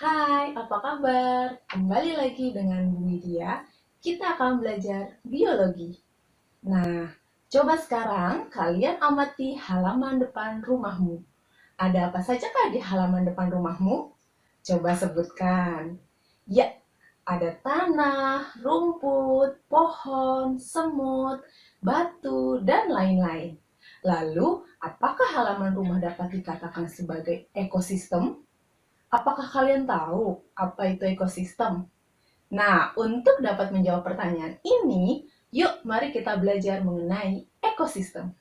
Hai, apa kabar? Kembali lagi dengan Bu Widya. Kita akan belajar biologi. Nah, coba sekarang kalian amati halaman depan rumahmu. Ada apa saja kah di halaman depan rumahmu? Coba sebutkan. Ya, ada tanah, rumput, pohon, semut, batu, dan lain-lain. Lalu, apakah halaman rumah dapat dikatakan sebagai ekosistem? Apakah kalian tahu apa itu ekosistem? Nah, untuk dapat menjawab pertanyaan ini, yuk mari kita belajar mengenai ekosistem.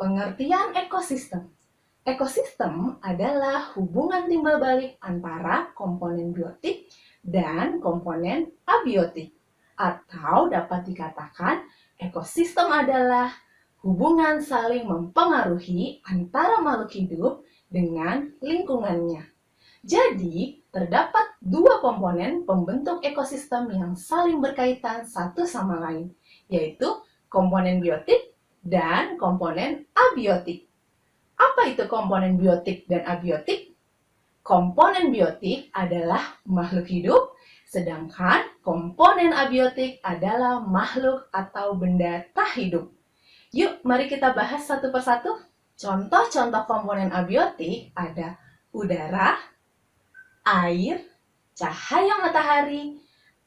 Pengertian ekosistem. Ekosistem adalah hubungan timbal balik antara komponen biotik dan komponen abiotik. Atau dapat dikatakan ekosistem adalah hubungan saling mempengaruhi antara makhluk hidup dengan lingkungannya. Jadi, terdapat dua komponen pembentuk ekosistem yang saling berkaitan satu sama lain, yaitu komponen biotik dan komponen abiotik. Apa itu komponen biotik dan abiotik? Komponen biotik adalah makhluk hidup, sedangkan komponen abiotik adalah makhluk atau benda tak hidup. Yuk, mari kita bahas satu persatu. Contoh-contoh komponen abiotik ada udara, air, cahaya matahari,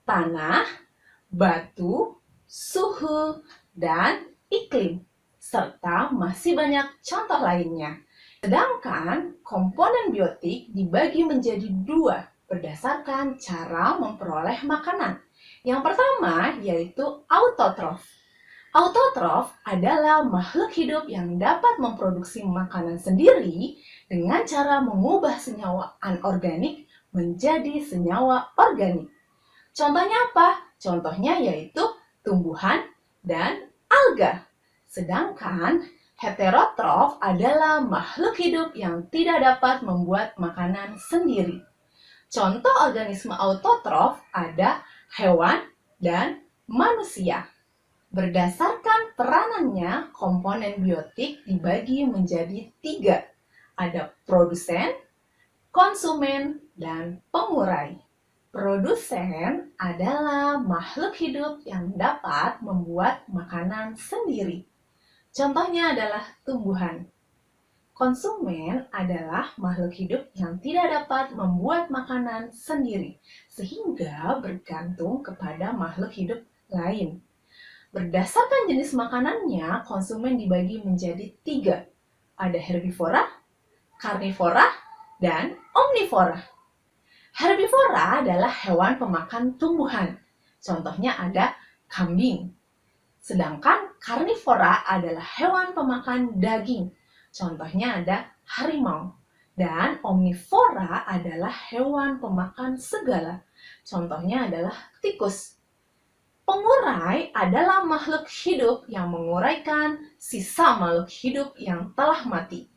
tanah, batu, suhu, dan iklim, serta masih banyak contoh lainnya. Sedangkan komponen biotik dibagi menjadi dua berdasarkan cara memperoleh makanan. Yang pertama yaitu autotrof. Autotrof adalah makhluk hidup yang dapat memproduksi makanan sendiri dengan cara mengubah senyawa anorganik menjadi senyawa organik. Contohnya apa? Contohnya yaitu tumbuhan dan alga. Sedangkan heterotrof adalah makhluk hidup yang tidak dapat membuat makanan sendiri. Contoh organisme autotrof ada hewan dan manusia. Berdasarkan peranannya, komponen biotik dibagi menjadi tiga. Ada produsen, konsumen, dan pengurai. Produsen adalah makhluk hidup yang dapat membuat makanan sendiri. Contohnya adalah tumbuhan. Konsumen adalah makhluk hidup yang tidak dapat membuat makanan sendiri, sehingga bergantung kepada makhluk hidup lain. Berdasarkan jenis makanannya, konsumen dibagi menjadi tiga. Ada herbivora, karnivora, dan omnivora. Herbivora adalah hewan pemakan tumbuhan. Contohnya ada kambing. Sedangkan karnivora adalah hewan pemakan daging. Contohnya ada harimau. Dan omnivora adalah hewan pemakan segala. Contohnya adalah tikus. Pengurai adalah makhluk hidup yang menguraikan sisa makhluk hidup yang telah mati.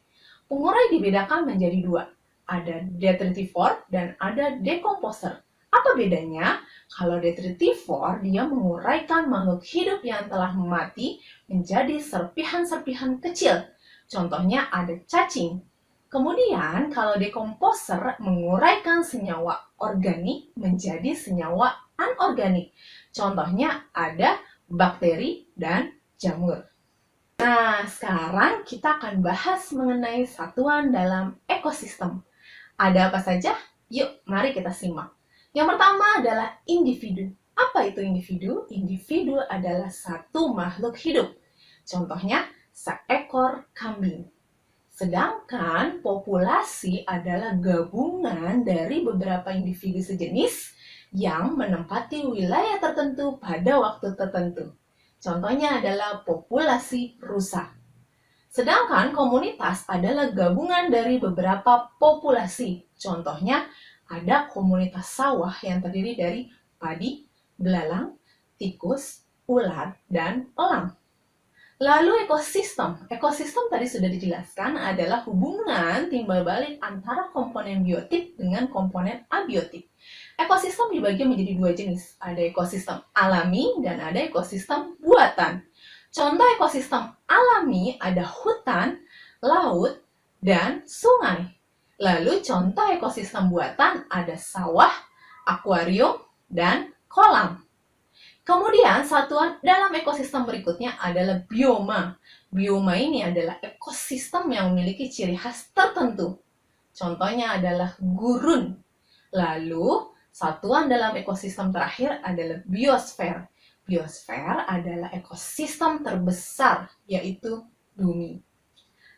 Pengurai dibedakan menjadi dua. Ada detritivor dan ada decomposer. Apa bedanya? Kalau detritivor, dia menguraikan makhluk hidup yang telah mati menjadi serpihan-serpihan kecil. Contohnya ada cacing. Kemudian, kalau decomposer menguraikan senyawa organik menjadi senyawa anorganik. Contohnya ada bakteri dan jamur. Nah, sekarang kita akan bahas mengenai satuan dalam ekosistem. Ada apa saja? Yuk, mari kita simak. Yang pertama adalah individu. Apa itu individu? Individu adalah satu makhluk hidup. Contohnya, seekor kambing. Sedangkan populasi adalah gabungan dari beberapa individu sejenis yang menempati wilayah tertentu pada waktu tertentu. Contohnya adalah populasi rusa. Sedangkan komunitas adalah gabungan dari beberapa populasi. Contohnya ada komunitas sawah yang terdiri dari padi, belalang, tikus, ular, dan elang. Lalu ekosistem. Ekosistem tadi sudah dijelaskan adalah hubungan timbal balik antara komponen biotik dengan komponen abiotik. Ekosistem dibagi menjadi dua jenis. Ada ekosistem alami dan ada ekosistem buatan. Contoh ekosistem alami ada hutan, laut, dan sungai. Lalu contoh ekosistem buatan ada sawah, akuarium, dan kolam. Kemudian satuan dalam ekosistem berikutnya adalah bioma. Bioma ini adalah ekosistem yang memiliki ciri khas tertentu. Contohnya adalah gurun. Lalu satuan dalam ekosistem terakhir adalah biosfer. Biosfer adalah ekosistem terbesar, yaitu bumi.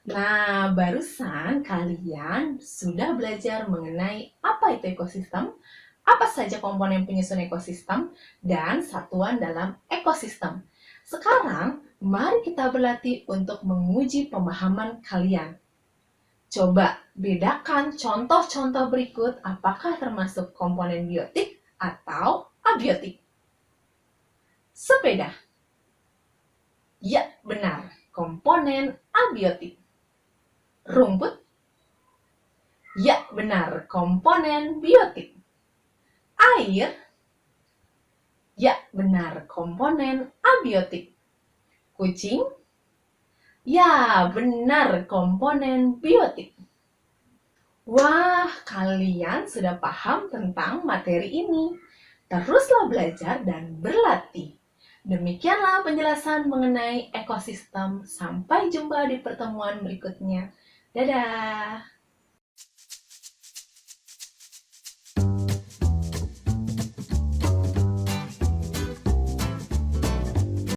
Nah, barusan kalian sudah belajar mengenai apa itu ekosistem, apa saja komponen penyusun ekosistem, dan satuan dalam ekosistem. Sekarang, mari kita berlatih untuk menguji pemahaman kalian. Coba bedakan contoh-contoh berikut apakah termasuk komponen biotik atau abiotik. Sepeda. Ya, benar. Komponen abiotik. Rumput. Ya, benar. Komponen biotik. Air. Ya, benar. Komponen abiotik. Kucing. Ya, benar. Komponen biotik. Wah, kalian sudah paham tentang materi ini. Teruslah belajar dan berlatih. Demikianlah penjelasan mengenai ekosistem. Sampai jumpa di pertemuan berikutnya. Dadah!